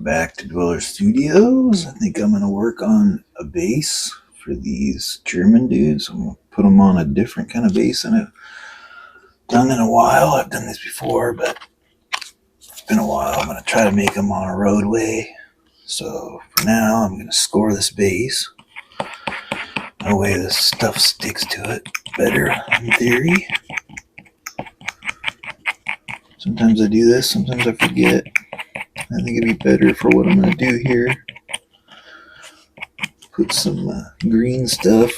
Welcome back to Dweller Studios. I think I'm going to work on a base for these German dudes. I'm going to put them on a different kind of base than I've done in a while. I've done this before, but it's been a while. I'm going to try to make them on a roadway. So for now, I'm going to score this base. That way this stuff sticks to it better in theory. Sometimes I do this, sometimes I forget. I think it'd be better for what I'm going to do here. Put some green stuff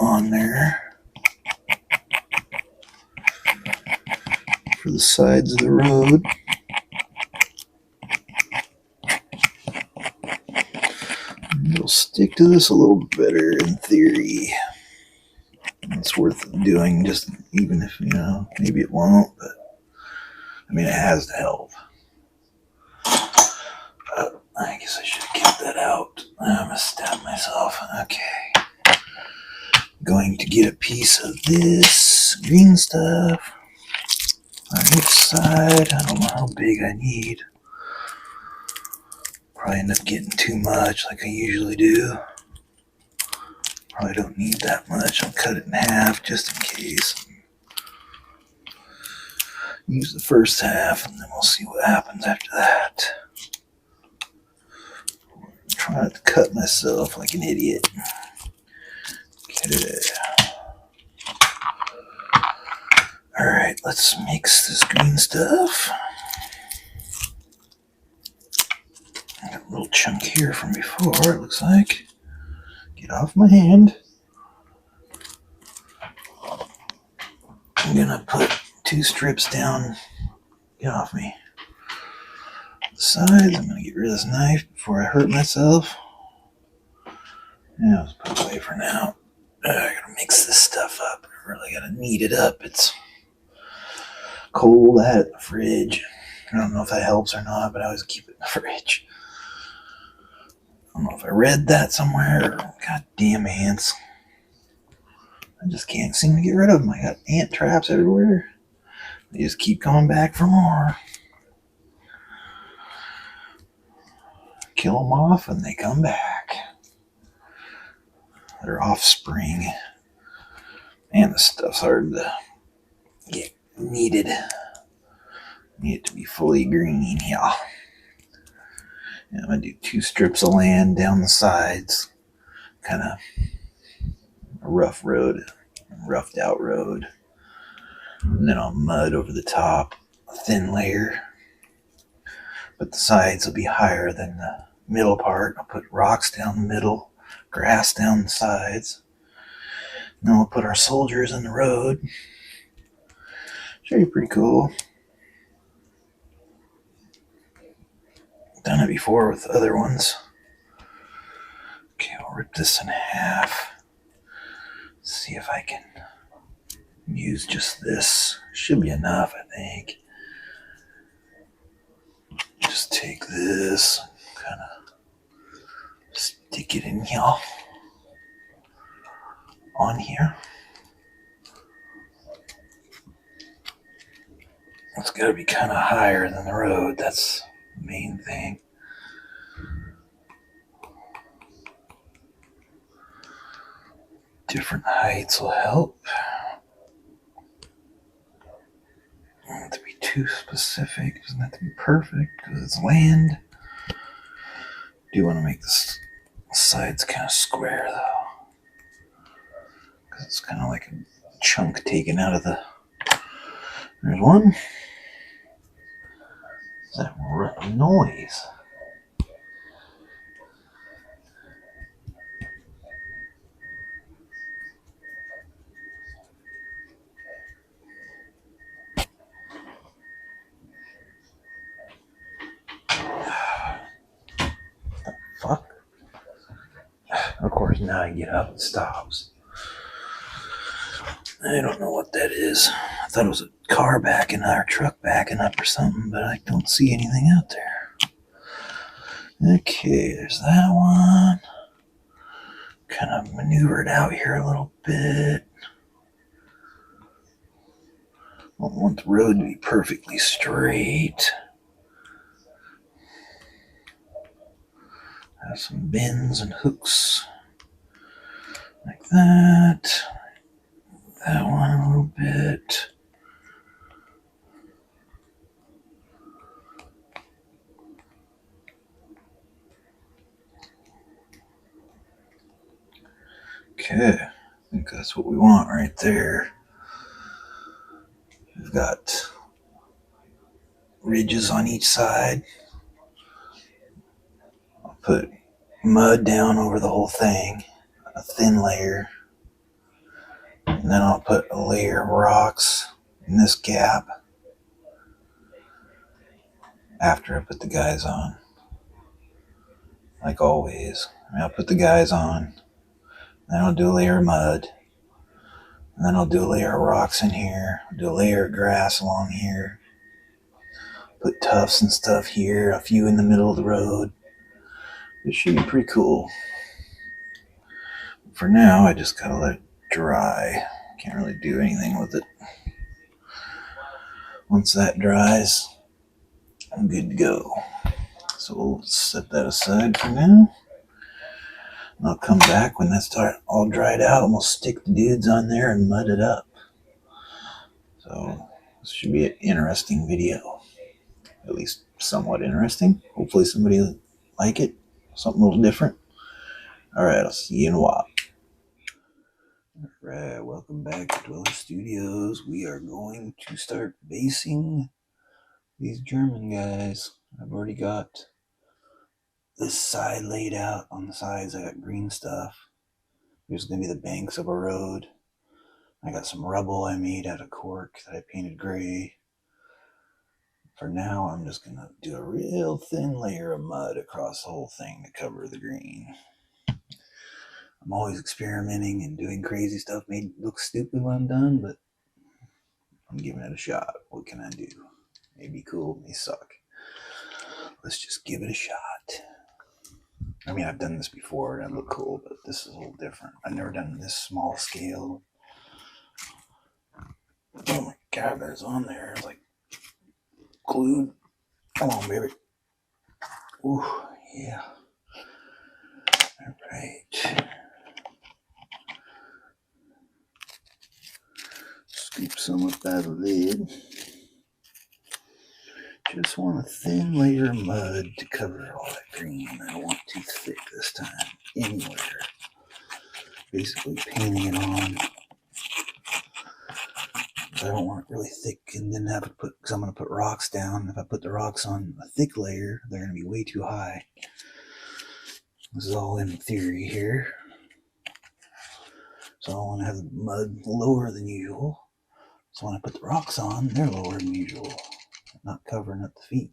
on there for the sides of the road. It'll stick to this a little better in theory. It's worth doing, just even if, maybe it won't, but I mean, it has to help. But I guess I should have kept that out. I'm going to stab myself. Okay. Going to get a piece of this green stuff on each side. I don't know how big I need. Probably end up getting too much like I usually do. Probably don't need that much. I'll cut it in half just in case. Use the first half and then we'll see what happens after that. I'm trying to cut myself like an idiot. Okay. Alright, let's mix this green stuff. I got a little chunk here from before, it looks like. Get off my hand. I'm gonna put 2 strips down. Get off me. The sides, I'm gonna get rid of this knife before I hurt myself. Yeah, let's put it away for now. I gotta mix this stuff up. I really gotta knead it up. It's cold. I had it in the fridge. I don't know if that helps or not, but I always keep it in the fridge. I don't know if I read that somewhere. Goddamn ants. I just can't seem to get rid of them. I got ant traps everywhere. They just keep coming back for more. Kill them off and they come back. Their offspring. Man, this stuff's hard to get kneaded. Need it to be fully green, yeah. I'm going to do 2 strips of land down the sides. Kind of a rough road, roughed out road. And then I'll mud over the top, a thin layer. But the sides will be higher than the middle part. I'll put rocks down the middle, grass down the sides. Then we'll put our soldiers in the road. Should be pretty cool. Done it before with other ones. Okay, I'll rip this in half. See if I can use just this. Should be enough, I think. Just take this, kind of stick it in here, on here. It's got to be kind of higher than the road. That's the main thing. Different heights will help. Don't have to be too specific. It doesn't have to be perfect because it's land. Do want to make the sides kind of square though, because it's kind of like a chunk taken out of the. There's one. What's that noise? Fuck. Of course, now I get up, it stops. I don't know what that is. I thought it was a car backing up or truck backing up or something, but I don't see anything out there. Okay, there's that one. Kind of maneuvered out here a little bit. I don't want the road to be perfectly straight. Have some bends and hooks like that. That one a little bit. Okay, I think that's what we want right there. We've got ridges on each side. I'll put mud down over the whole thing, a thin layer, and then I'll put a layer of rocks in this gap after I put the guys on. Like always, I'll put the guys on, then I'll do a layer of mud, and then I'll do a layer of rocks in here, I'll do a layer of grass along here, put tufts and stuff here, a few in the middle of the road. It should be pretty cool. For now, I just gotta let it dry. Can't really do anything with it. Once that dries, I'm good to go. So we'll set that aside for now. And I'll come back when that's all dried out and we'll stick the dudes on there and mud it up. So this should be an interesting video. At least somewhat interesting. Hopefully somebody will like it. Something a little different. Alright, I'll see you in a while. Alright, welcome back to Dweller Studios. We are going to start basing these German guys. I've already got this side laid out. On the sides I got green stuff. There's going to be the banks of a road. I got some rubble I made out of cork that I painted gray. For now, I'm just going to do a real thin layer of mud across the whole thing to cover the green. I'm always experimenting and doing crazy stuff. May look stupid when I'm done, but I'm giving it a shot. What can I do? May be cool, may suck. Let's just give it a shot. I mean, I've done this before and it looked cool, but this is a little different. I've never done this small scale. Oh my God, that's on there. It's like glued. Come on, baby. Ooh, yeah. All right. Scoop some up out of the lid. Just want a thin layer of mud to cover all that green. I don't want it too thick this time, anywhere. Basically painting it on. I don't want it really thick and then have to put, because I'm going to put rocks down. If I put the rocks on a thick layer, they're going to be way too high. This is all in theory here. So I want to have the mud lower than usual. So when I put the rocks on, they're lower than usual. Not covering up the feet.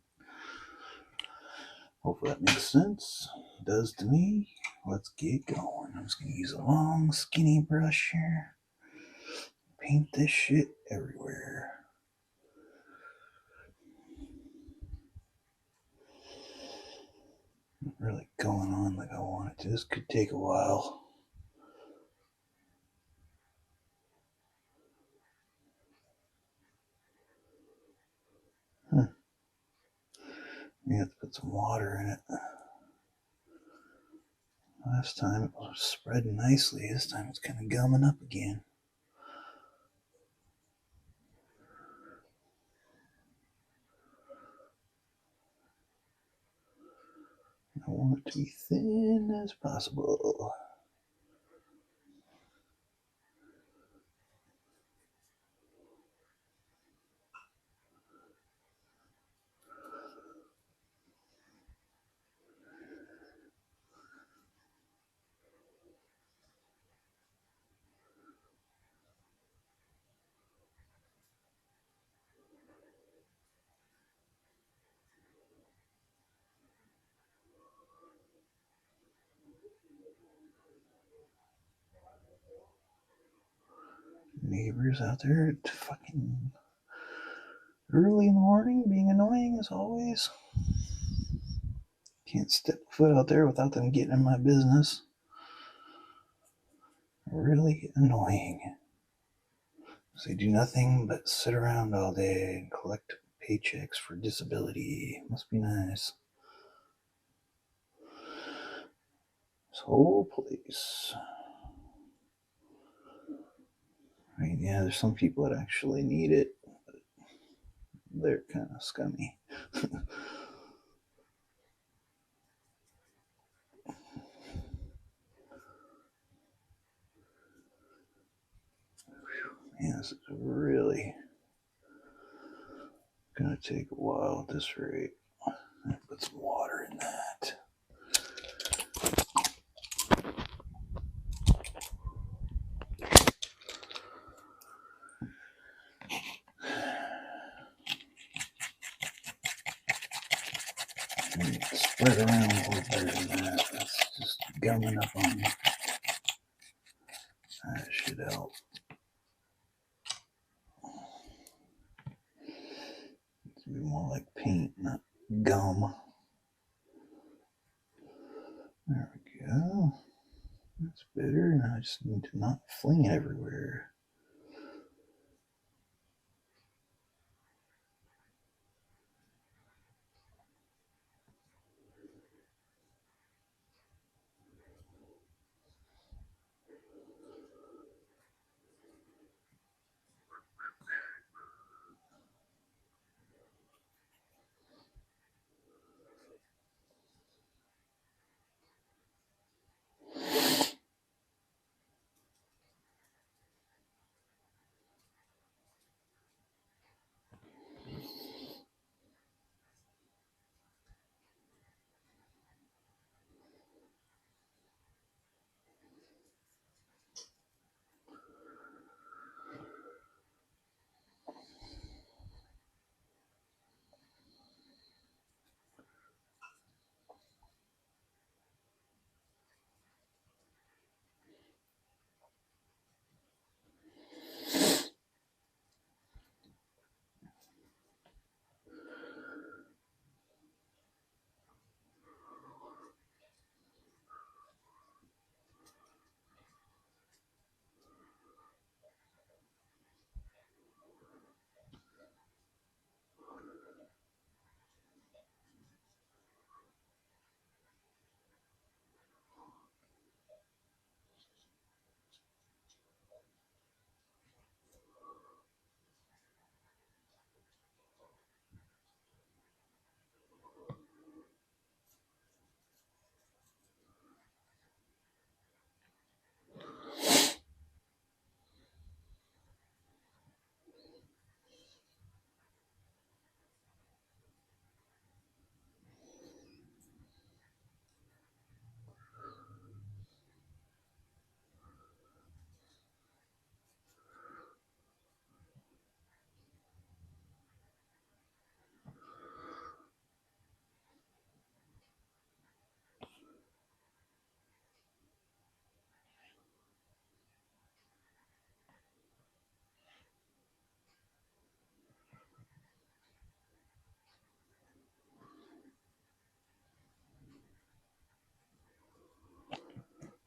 Hopefully that makes sense. It does to me. Let's get going. I'm just going to use a long, skinny brush here. Paint this shit everywhere. Not really going on like I want it to. This could take a while. You have to put some water in it. Last time it was spreading nicely. This time it's kind of gumming up again. I want it to be thin as possible. Neighbors out there at fucking early in the morning being annoying as always. Can't step a foot out there without them getting in my business. Really annoying. So they do nothing but sit around all day and collect paychecks for disability. Must be nice. This whole place. Right, yeah, there's some people that actually need it, but they're kind of scummy. Yeah, this is really gonna take a while at this rate. Put some water in that. Spread around a little better than that. That's just gumming up on me. That should help. It's be more like paint, not gum. There we go. That's better. Now I just need to not fling it everywhere.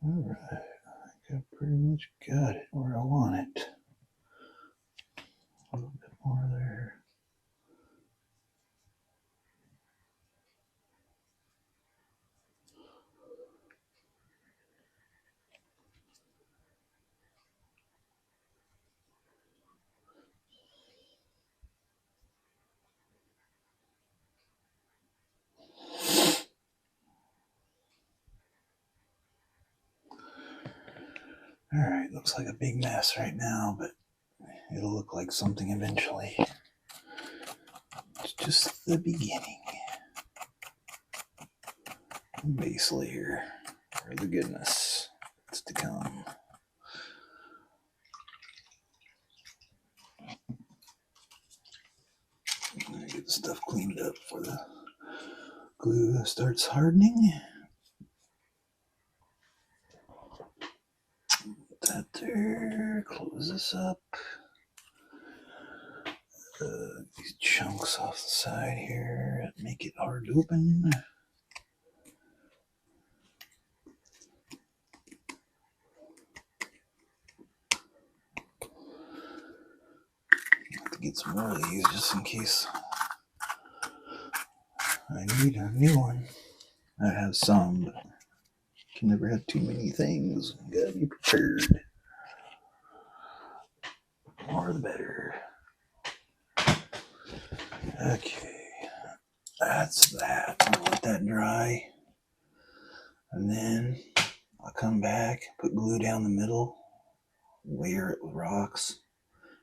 Alright, I think I pretty much got it where I want it. A little bit more there. Alright, looks like a big mess right now, but it'll look like something eventually. It's just the beginning. Base layer for the goodness that's to come. Get the stuff cleaned up before the glue starts hardening. Put that there. Close this up. These chunks off the side here that make it hard to open. Have to get some more of these just in case I need a new one. I have some, but in Can never have too many things. You gotta be prepared. More the better. Okay, that's that. I'll let that dry. And then I'll come back, put glue down the middle, layer it with rocks,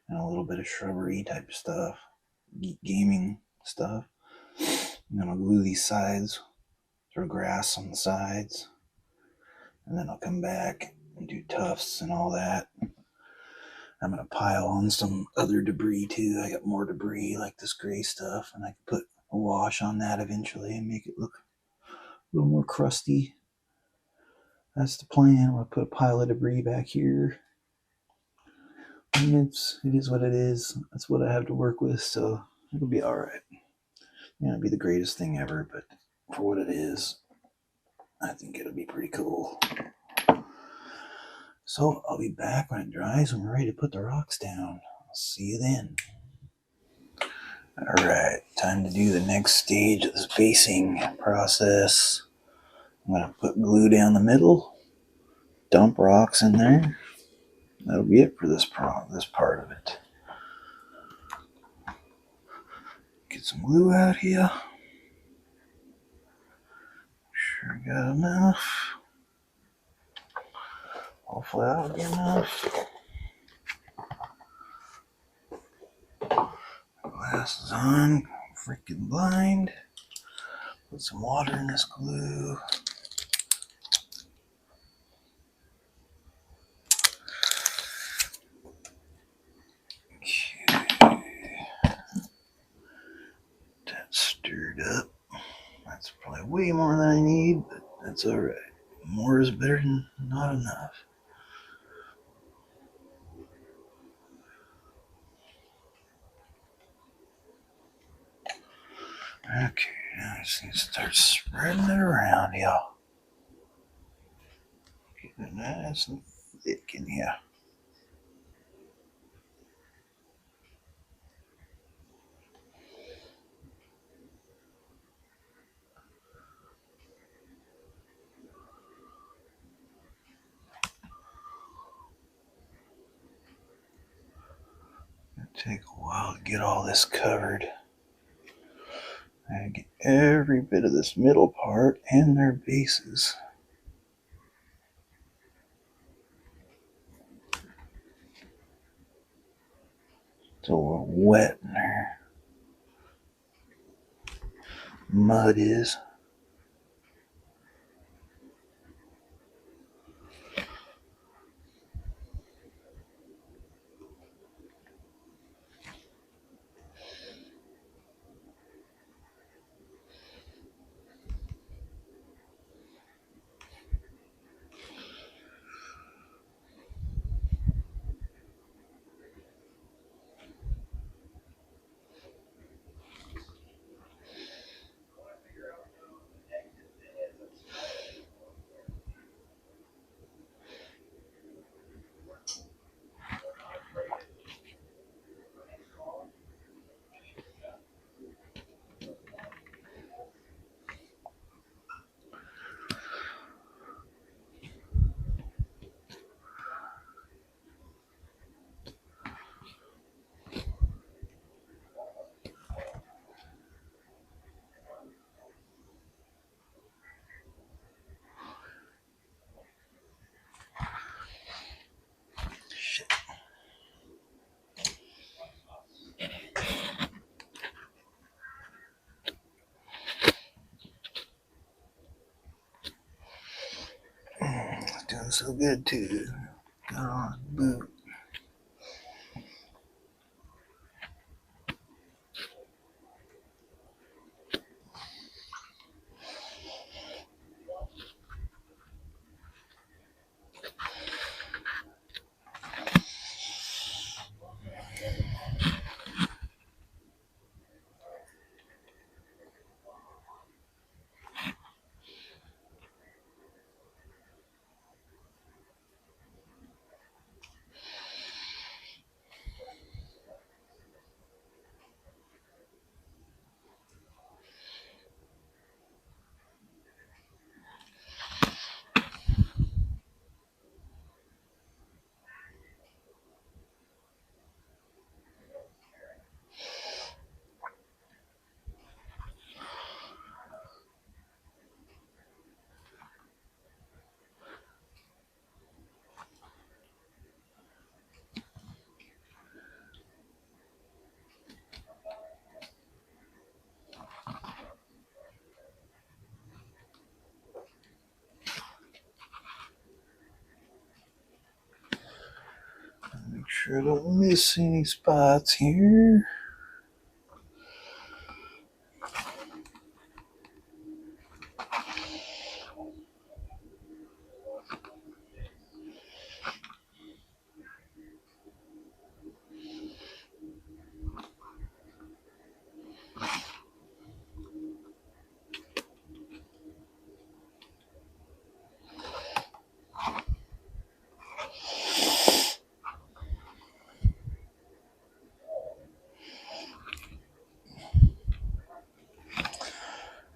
and a little bit of shrubbery type stuff, gaming stuff. And then I'll glue these sides, throw grass on the sides. And then I'll come back and do tufts and all that. I'm going to pile on some other debris too. I got more debris like this gray stuff, and I can put a wash on that eventually and make it look a little more crusty. That's the plan. I'm going to put a pile of debris back here. And it is what it is. That's what I have to work with, so it'll be all right. It may not be the greatest thing ever, but for what it is, I think it'll be pretty cool. So I'll be back when it dries and we're ready to put the rocks down. I'll see you then. All right, time to do the next stage of this basing process. I'm going to put glue down the middle, dump rocks in there. That'll be it for this part of it. Get some glue out here. Sure got enough. Hopefully that'll be enough. Glasses on, freaking blind. Put some water in this glue. Okay. That's stirred up. That's probably way more than I need, but that's all right. More is better than not enough. Okay, now I just need to start spreading it around, y'all. Get it nice and thick in here. It'll take a while to get all this covered. I get every bit of this middle part and their bases. So we're wet in there. Mud is. Shit. It's doing so good too. Got on a boot. Make sure I don't miss any spots here.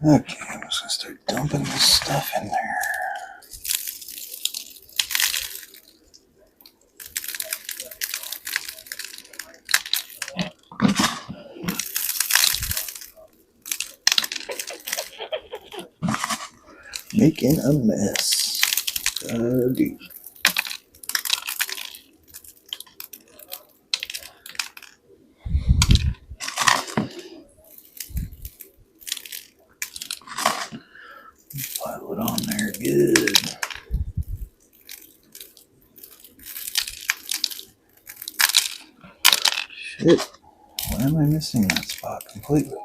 Okay, I'm just gonna start dumping this stuff in there. Making a mess. Dude. Pile it on there good. Shit. Why am I missing that spot completely?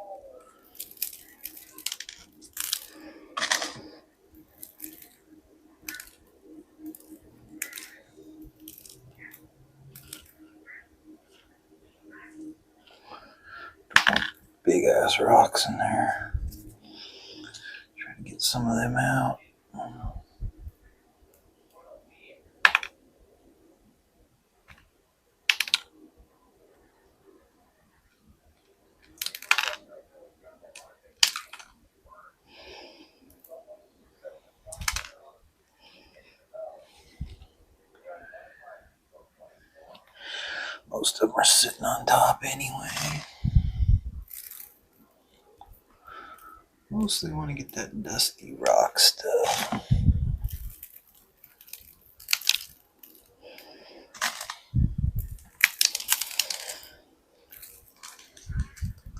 Big ass rocks in there. Try to get some of them out. Most of them are sitting on top anyway. Mostly want to get that dusty rock stuff.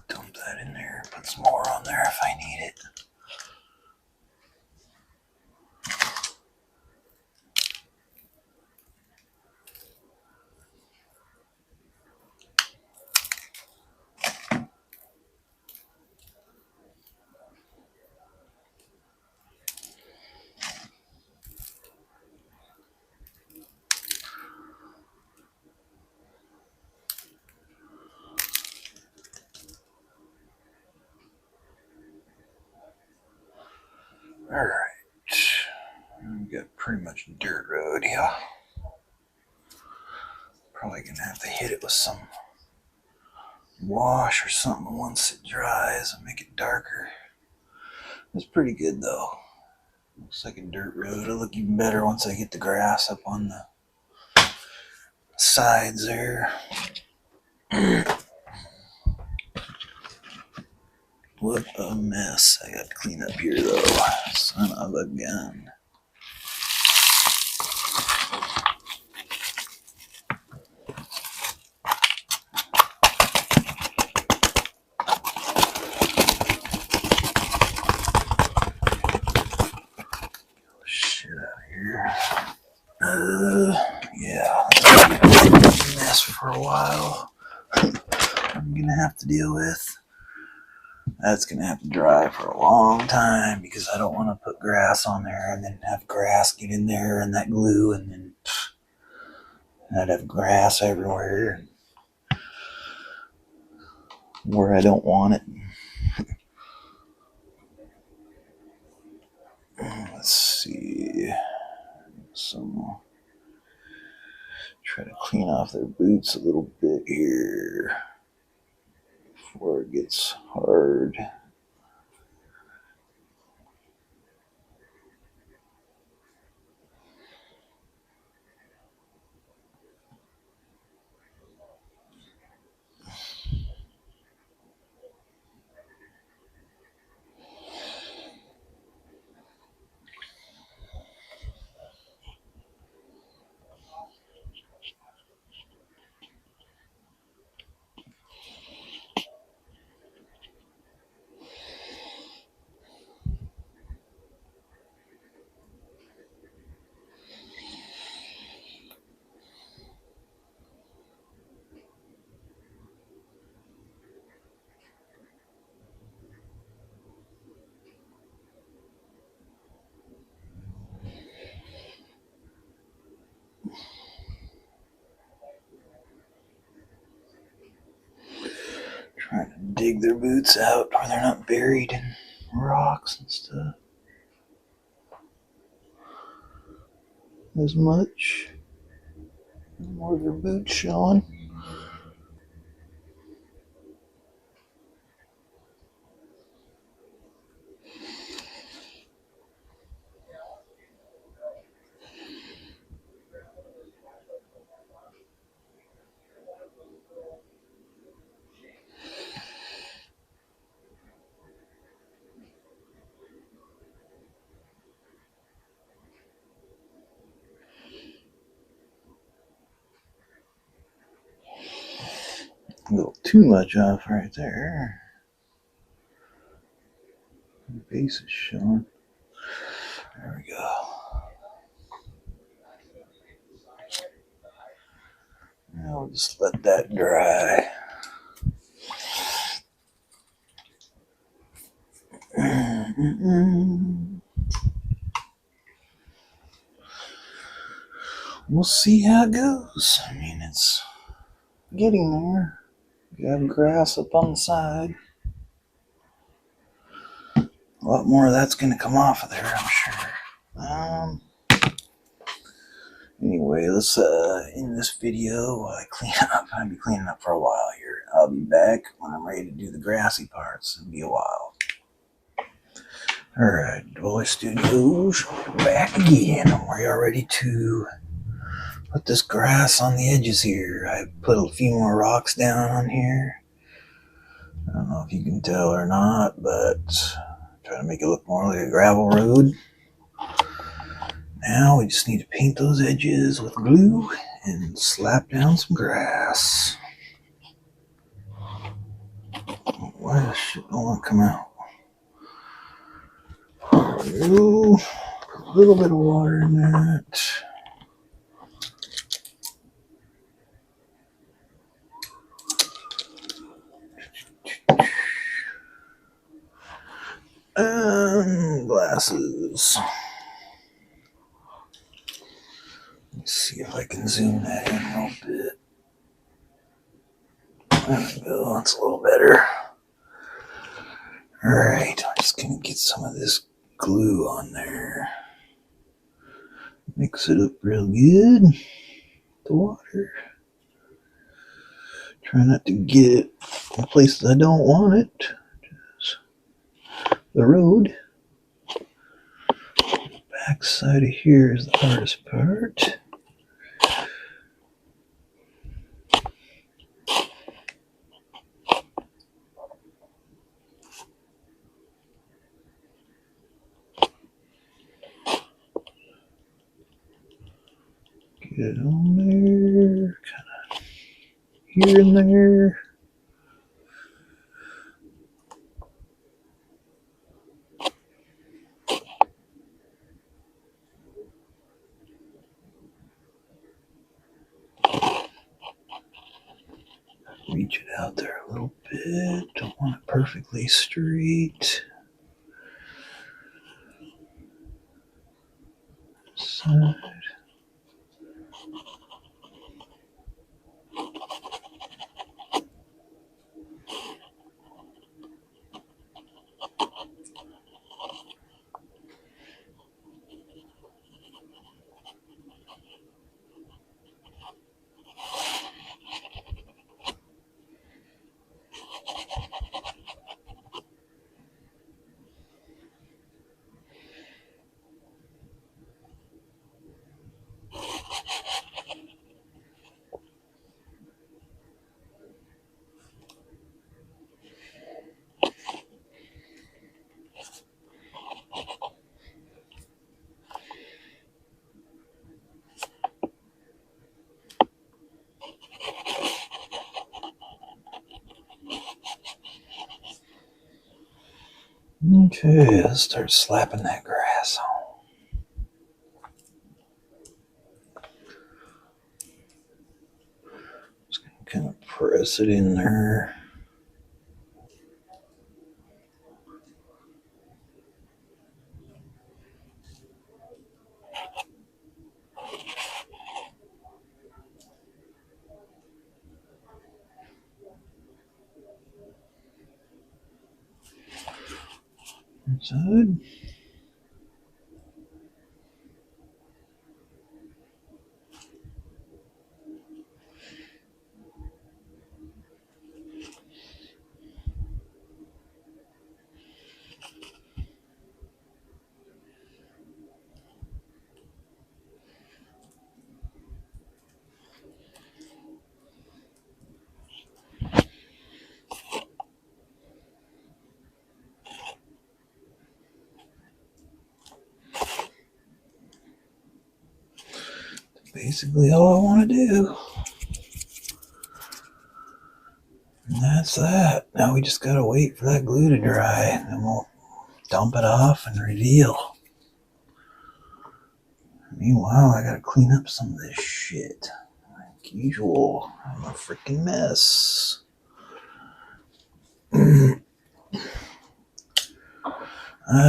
Dump that in there. Put some more on there if I need it. Alright. We got pretty much dirt road here. Probably gonna have to hit it with some wash or something once it dries and make it darker. It's pretty good though. Looks like a dirt road. It'll look even better once I get the grass up on the sides there. What a mess I got to clean up here though. Son of a gun. Shit out of here. Yeah, that's gonna be a mess for a while. I'm gonna have to deal with. That's gonna have to dry for a long time because I don't want to put grass on there and then have grass get in there and that glue and then I'd have grass everywhere where I don't want it. Let's see. So try to clean off their boots a little bit here before it gets hard. dig their boots out where they're not buried in rocks and stuff as much. More of their boots showing. A little too much off right there. The base is showing. There we go. Now we'll just let that dry. We'll see how it goes. I mean, it's getting there. You have grass up on the side. A lot more of that's going to come off of there, I'm sure. Anyway, let's end this video while I clean up. I'll be cleaning up for a while here. I'll be back when I'm ready to do the grassy parts. It'll be a while. Alright, Boy Studios, back again. We are ready to put this grass on the edges here. I put a few more rocks down on here. I don't know if you can tell or not, but try to make it look more like a gravel road. Now we just need to paint those edges with glue and slap down some grass. Why does shit don't want to come out? There we go. A little bit of water in that. And glasses. Let's see if I can zoom that in a little bit. There we go, that's a little better. Alright, I'm just going to get some of this glue on there. Mix it up real good. The water. Try not to get it in places I don't want it. Just the road. Back side of here is the hardest part. Get it on there, kind of here and there. Reach it out there a little bit. Don't want it perfectly straight. Side. Okay, let's start slapping that grass on. Just gonna kind of press it in there. Inside. Basically all I want to do. And that's that. Now we just gotta wait for that glue to dry, and then we'll dump it off and reveal. Meanwhile, I gotta clean up some of this shit. Like usual, I'm a freaking mess.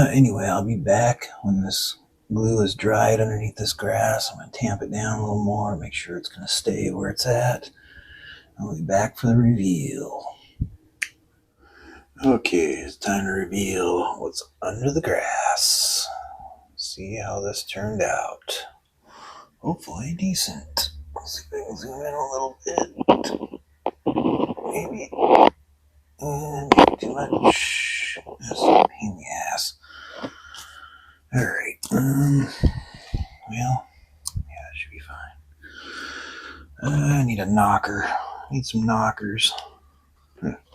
Anyway, I'll be back when this glue is dried underneath this grass. I'm gonna tamp it down a little more, make sure it's gonna stay where it's at. I'll be back for the reveal. Okay, it's time to reveal what's under the grass. See how this turned out. Hopefully decent. Let's see if I can zoom in a little bit. Maybe. Not too much. That's a pain in the ass. Alright. Well, yeah, it should be fine. I need a knocker. I need some knockers. Alright.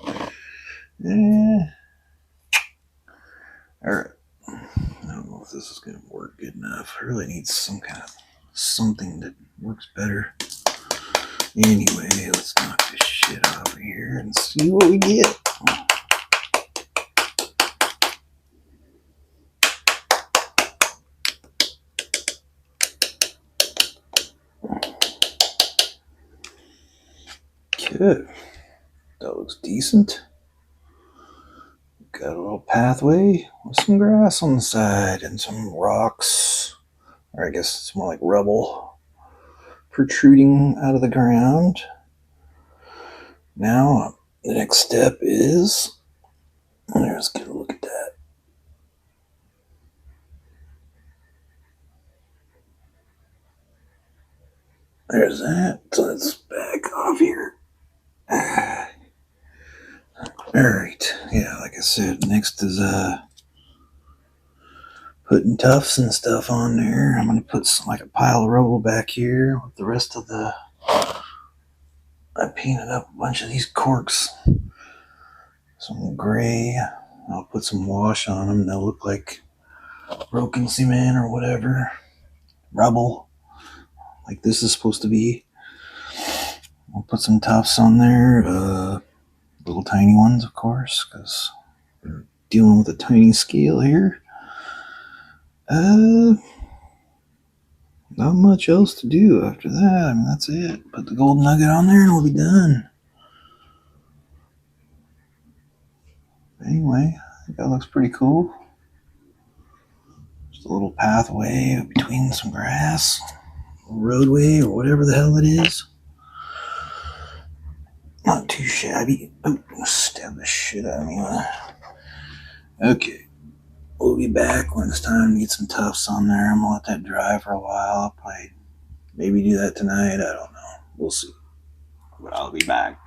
I don't know if this is going to work good enough. I really need some kind of something that works better. Anyway, let's knock this shit off here and see what we get. Okay, that looks decent. Got a little pathway with some grass on the side and some rocks, or I guess it's more like rubble, protruding out of the ground. Now, the next step is, let's get a look at that. There's that. So let's back off here. Alright, yeah, like I said, next is putting tufts and stuff on there. I'm going to put some, like a pile of rubble back here with the rest of the... I painted up a bunch of these corks. Some gray. I'll put some wash on them. They'll look like broken cement or whatever. Rubble. Like this is supposed to be. I'll put some tufts on there. Little tiny ones, of course, because we're dealing with a tiny scale here. Not much else to do after that. I mean, that's it. Put the gold nugget on there and we'll be done. Anyway, I think that looks pretty cool. Just a little pathway between some grass, roadway, or whatever the hell it is. Not too shabby. Oh, stab the shit out of me. Okay. We'll be back when it's time to get some tufts on there. I'm gonna let that dry for a while. I'll probably maybe do that tonight. I don't know. We'll see. But I'll be back.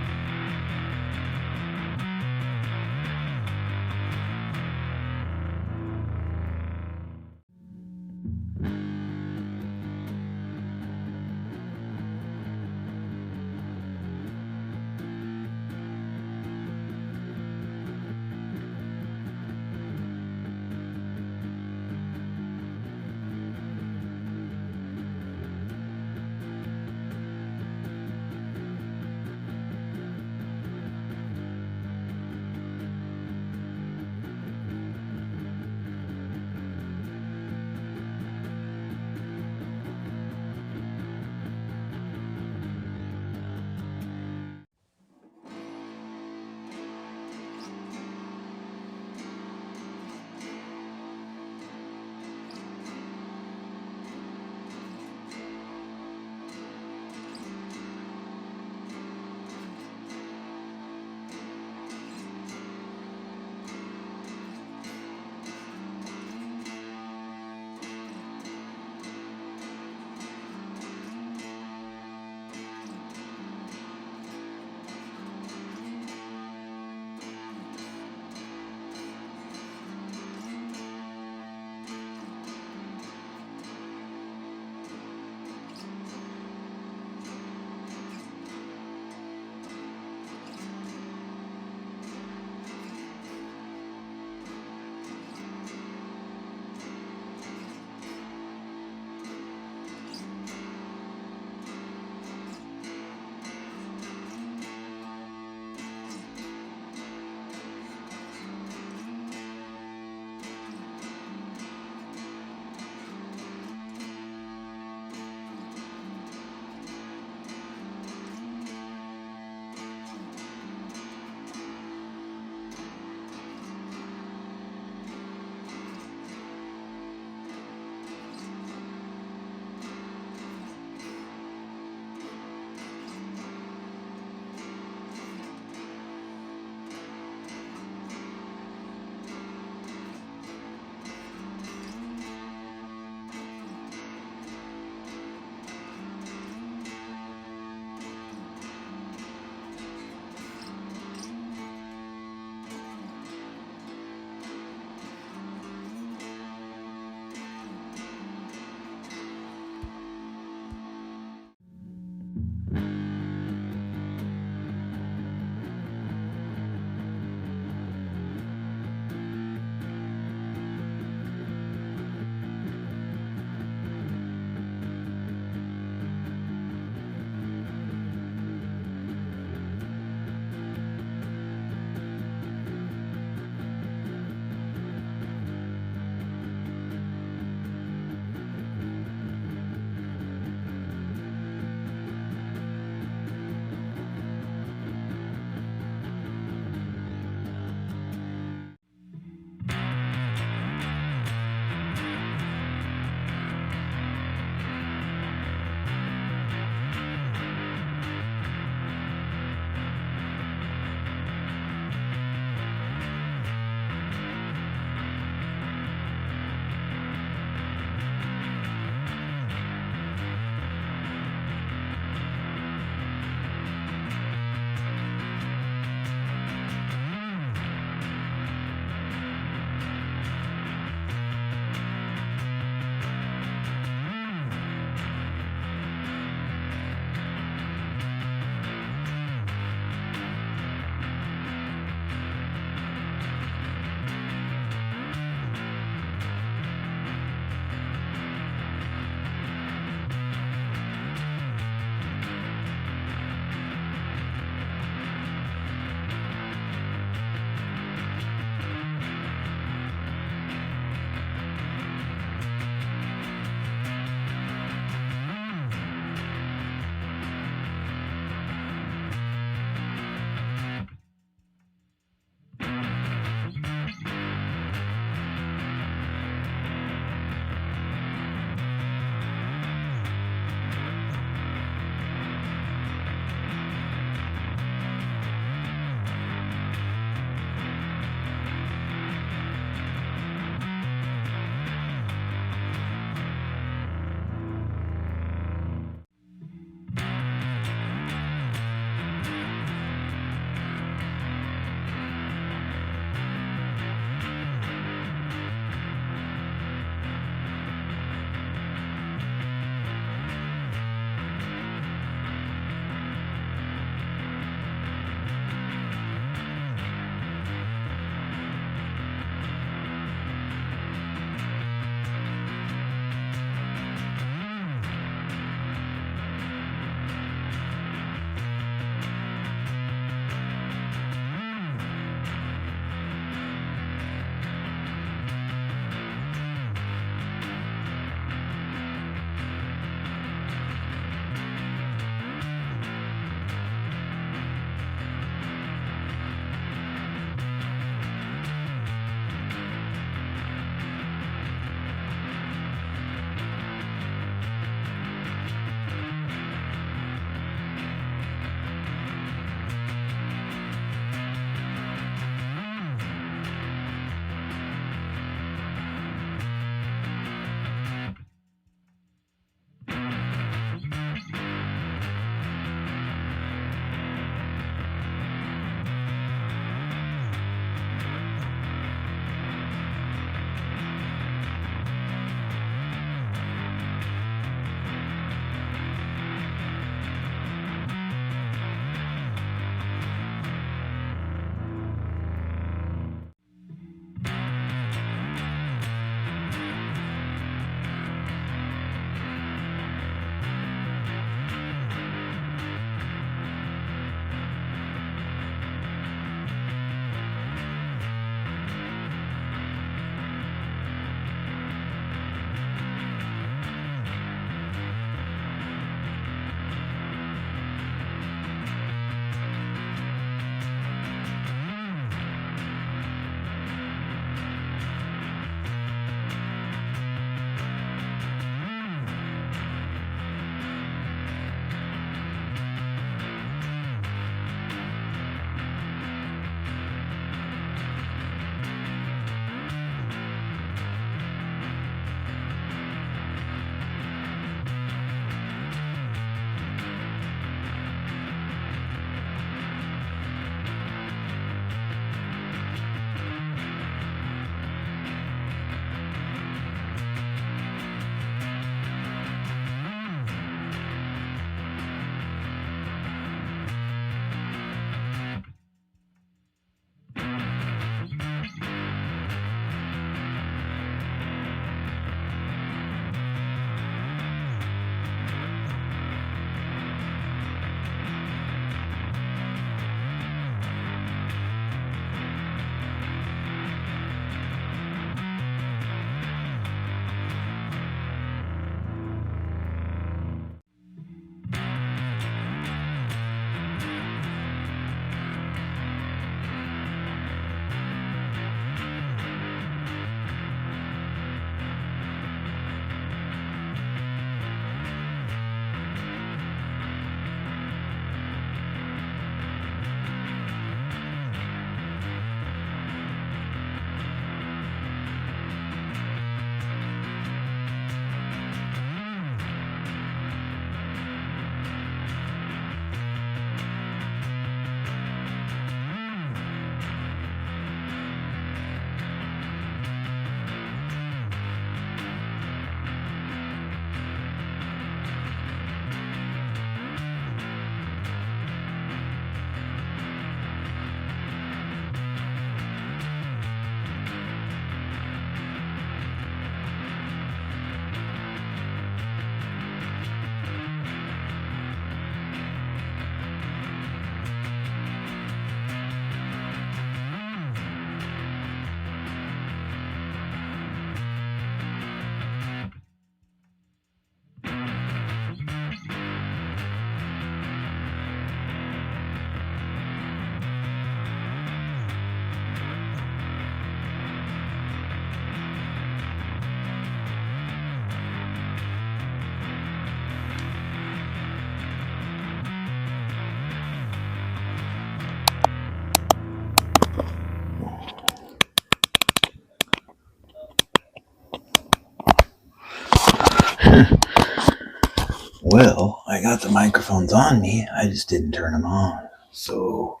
I got the microphones on me, I just didn't turn them on. So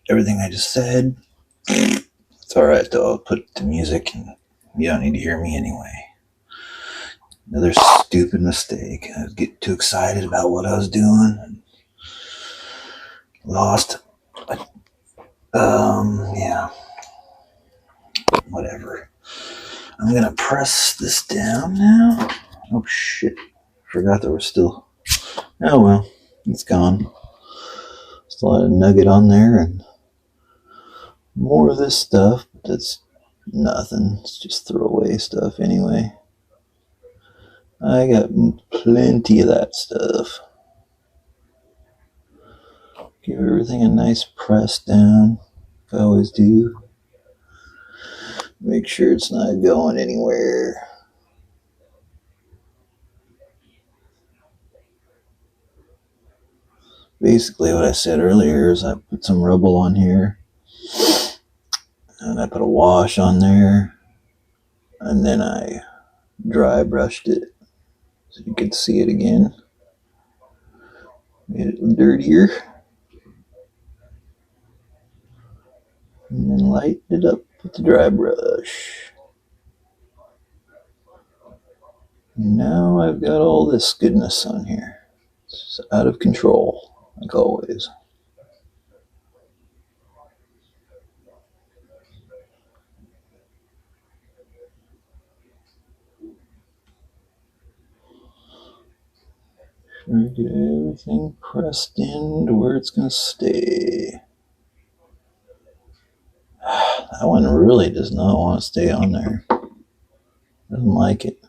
everything I just said, it's alright though. I'll put it to music and you don't need to hear me anyway. Another stupid mistake. I was getting too excited about what I was doing and lost. Yeah. Whatever. I'm gonna press this down now. Oh shit. Forgot there was still. Oh well, it's gone. Still had a nugget on there and more of this stuff, but that's nothing. It's just throwaway stuff anyway. I got plenty of that stuff. Give everything a nice press down. I always do. Make sure it's not going anywhere. Basically what I said earlier is I put some rubble on here and I put a wash on there and then I dry brushed it so you could see it again. Made it dirtier and then lightened it up with the dry brush. Now I've got all this goodness on here. It's out of control, like always. Try to get everything pressed in to where it's going to stay. That one really does not want to stay on there. Doesn't like it.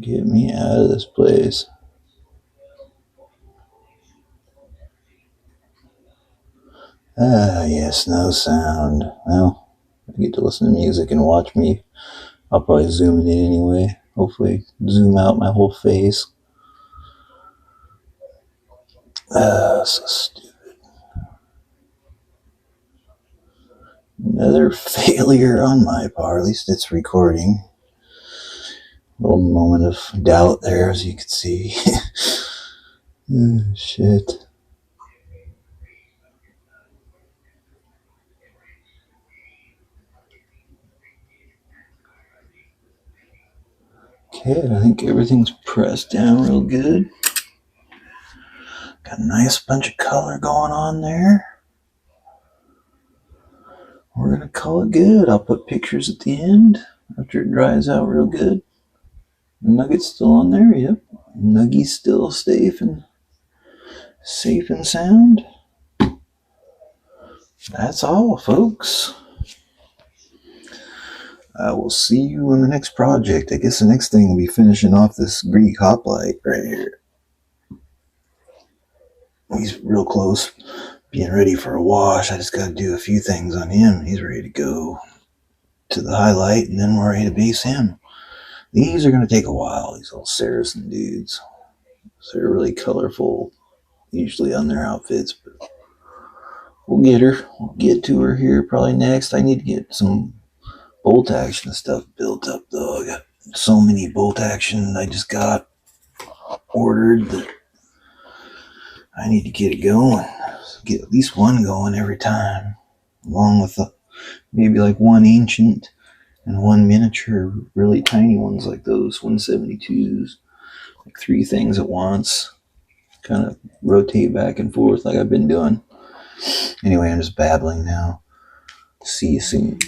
Get me out of this place. Ah, yes, no sound. Well, I get to listen to music and watch me. I'll probably zoom it in anyway. Hopefully zoom out my whole face. Ah, so stupid. Another failure on my part. At least it's recording. Little moment of doubt there, as you can see. Oh, shit. Okay, I think everything's pressed down real good. Got a nice bunch of color going on there. We're going to call it good. I'll put pictures at the end after it dries out real good. The nugget's still on there, yep. Nuggy's still safe and sound. That's all, folks. I will see you in the next project. I guess the next thing will be finishing off this Greek hoplite right here. He's real close, being ready for a wash. I just got to do a few things on him. He's ready to go to the highlight, and then we're ready to base him. These are going to take a while, these little Saracen dudes. So they're really colorful, usually on their outfits, but we'll get her. We'll get to her here probably next. I need to get some bolt action stuff built up, though. I got so many bolt action I just got ordered that I need to get it going. Get at least one going every time, along with maybe like one ancient and one miniature, really tiny ones like those 172s. Like 3 things at once. Kind of rotate back and forth like I've been doing. Anyway, I'm just babbling now. See you soon.